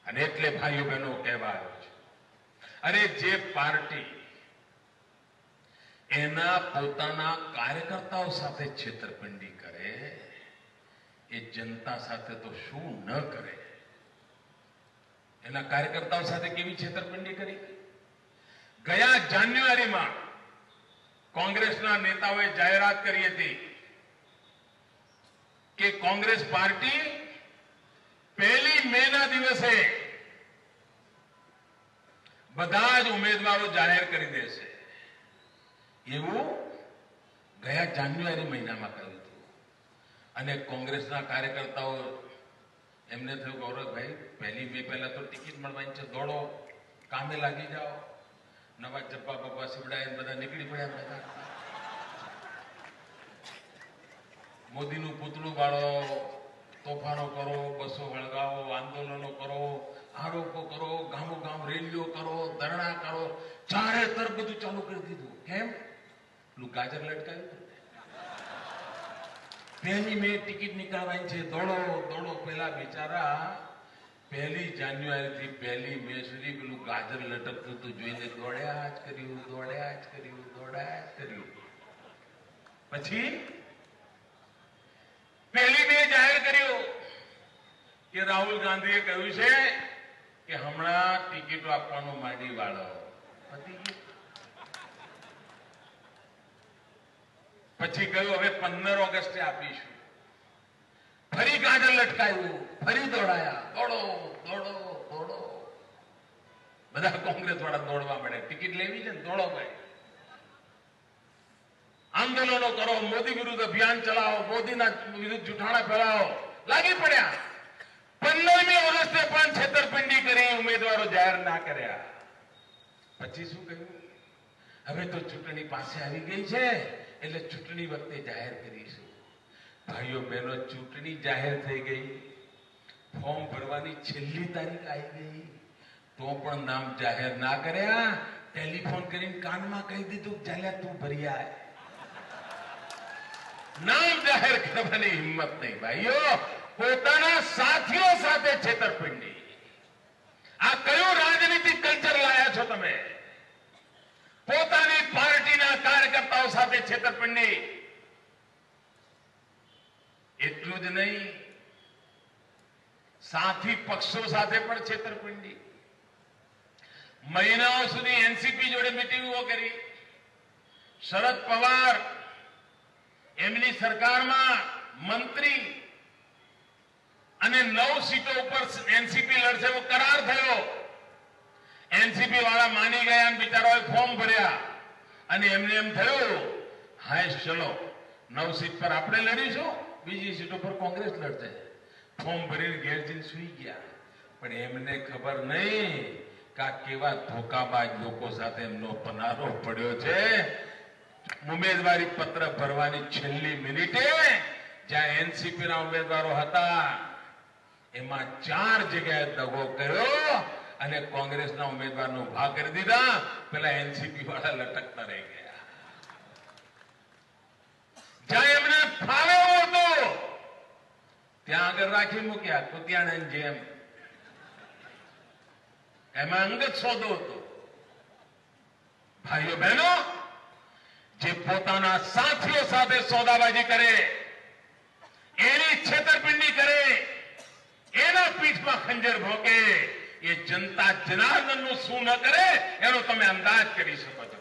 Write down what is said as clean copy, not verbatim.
અને એટલે ભાઈઓ બહેનો કહેવા આવ્યો છે, અરે જે પાર્ટી એના પોતાના કાર્યકર્તાઓ સાથે છેતરપિંડી કરે એ જનતા સાથે તો શું ન કરે. એના કાર્યકર્તાઓ સાથે કેવી છેતરપિંડી કરી. ગયા જાન્યુઆરીમાં કોંગ્રેસના નેતાઓએ જાહેરાત કરી હતી કે કોંગ્રેસ પાર્ટી 1 મેના દિવસે બધા જ ઉમેદવારો જાહેર કરી દેશે. એવું ગયા જાન્યુઆરી મહિનામાં કહ્યું હતું. અને કોંગ્રેસના કાર્યકર્તાઓ એમને થયું ગૌરવભાઈ 1 મે પહેલા તો ટિકિટ મળવાની છે, દોડો, કામે લાગી જાઓ. નવા જબ્બા બબ્બા સીવડાઈને બધા નીકળી પડ્યા. બધા મોદીનું પૂતળું બાળો, તોફાનો કરો, બસો વળગાવો, આંદોલનો કરો, આરોપો કરો, ગામો ગામ રેલીઓ કરો, ધરણા કરો, ચારે તરફ બધું ચાલુ કરી દીધું. કેમ? પેલું ગાજર લટકાયું. 1 મે ટિકિટ નીકળવાની છે, દોડો દોડો. પેલા બિચારા 1 જાન્યુઆરી થી 1 મે સુધી પેલું ગાજર લટકતું હતું જોઈને દોડ્યા જ કર્યું, દોડ્યા જ કર્યું, દોડ્યા જ કર્યું. પછી 1 મે જાહેર કર્યું કે રાહુલ ગાંધીએ કહ્યું છે કે હમણાં ટિકિટો આપવાનું માંડી વાળો. પછી કહ્યું હવે 15 ઓગસ્ટે આપીશું. ફરી ગાજર લટકાયું, ફરી દોડાયા, દોડો દોડો દોડો. બધા કોંગ્રેસ વાળા દોડવા મળે. ટિકિટ લેવી છે ને, દોડો ભાઈ. આંદોલનો કરો, મોદી વિરુદ્ધ અભિયાન ચલાવો, મોદીના વિરુદ્ધ જૂઠાણા ફેલાવો. લાગી પડ્યા. 15મી ઓગસ્ટે પણ છેતરપિંડી કરી, ઉમેદવારો જાહેર ના કર્યા. પછી શું કહ્યું? હવે તો ચૂંટણી પાસે આવી ગઈ છે એટલે ચૂંટણી વખતે જાહેર કરીશું. ભાઈઓ બહેનો, ચૂંટણી જાહેર થઈ ગઈ, ફોર્મ ભરવાની છેલ્લી તારીખ આવી ગઈ, તો પણ નામ જાહેર ના કર્યા. ટેલિફોન કરીને કાનમાં કહી દીધું ચાલ્યા તું ભરી આય. નામ જાહેર કરવાની હિંમત નહીં. ભાઈઓ, પોતાના સાથીઓ સાથે છેતરપિંડી. આ કયું રાજનીતિક કલ્ચર લાયા છો તમે? પોતાની પાર્ટીના કાર્યકર્તાઓ સાથે છેતરપિંડી. એટલું જ નહીં, સાથી પક્ષો સાથે પણ છેતરપિંડી. મહિનાઓ સુધી એનસીપી જોડે મિટિંગો કરી. શરદ પવાર એમની સરકારમાં મંત્રી અને 9 સીટો ઉપર એનસીપી લડશે એવો કરાર થયો. એનસીપી વાળા માની ગયા અને બિચારાઓએ ફોર્મ ભર્યા અને એમને એમ થયું હાય ચલો 9 સીટ પર આપણે લડીશું, બીજી સીટો પર કોંગ્રેસ લડશે. ફોર્મ ભરીને ઘેર જઈને સુઈ ગયા. પણ એમને ખબર નહીં કે આ કેવા ધોકાબાજ લોકો સાથે એમનો પનારો પડ્યો છે. ઉમેદવારી પત્ર ભરવાની છેલ્લી મિનિટે જ્યાં એનસીપી ના ઉમેદવારો હતા એમાં 4 જગ્યાએ દગો કર્યો અને કોંગ્રેસના ઉમેદવારનો ભાગ કરી દીધા. પેલા એનસીપી વાળા લટકતા રહી ગયા. જ્યાં એમને ફાવે હતું ત્યાં આગળ રાખી મૂક્યા. કુતિયાણાની જેમ એમાં અંગત સોદો હતો. ભાઈઓ બહેનો, જે પોતાના સાથીઓ સાથે સોદાબાજી કરે, એની છેતરપિંડી કરે, એના પીઠમાં ખંજર ભોંકે, એ જનતા જનાર્દનનું શું ન કરે એનો તમે અંદાજ કરી શકો છો.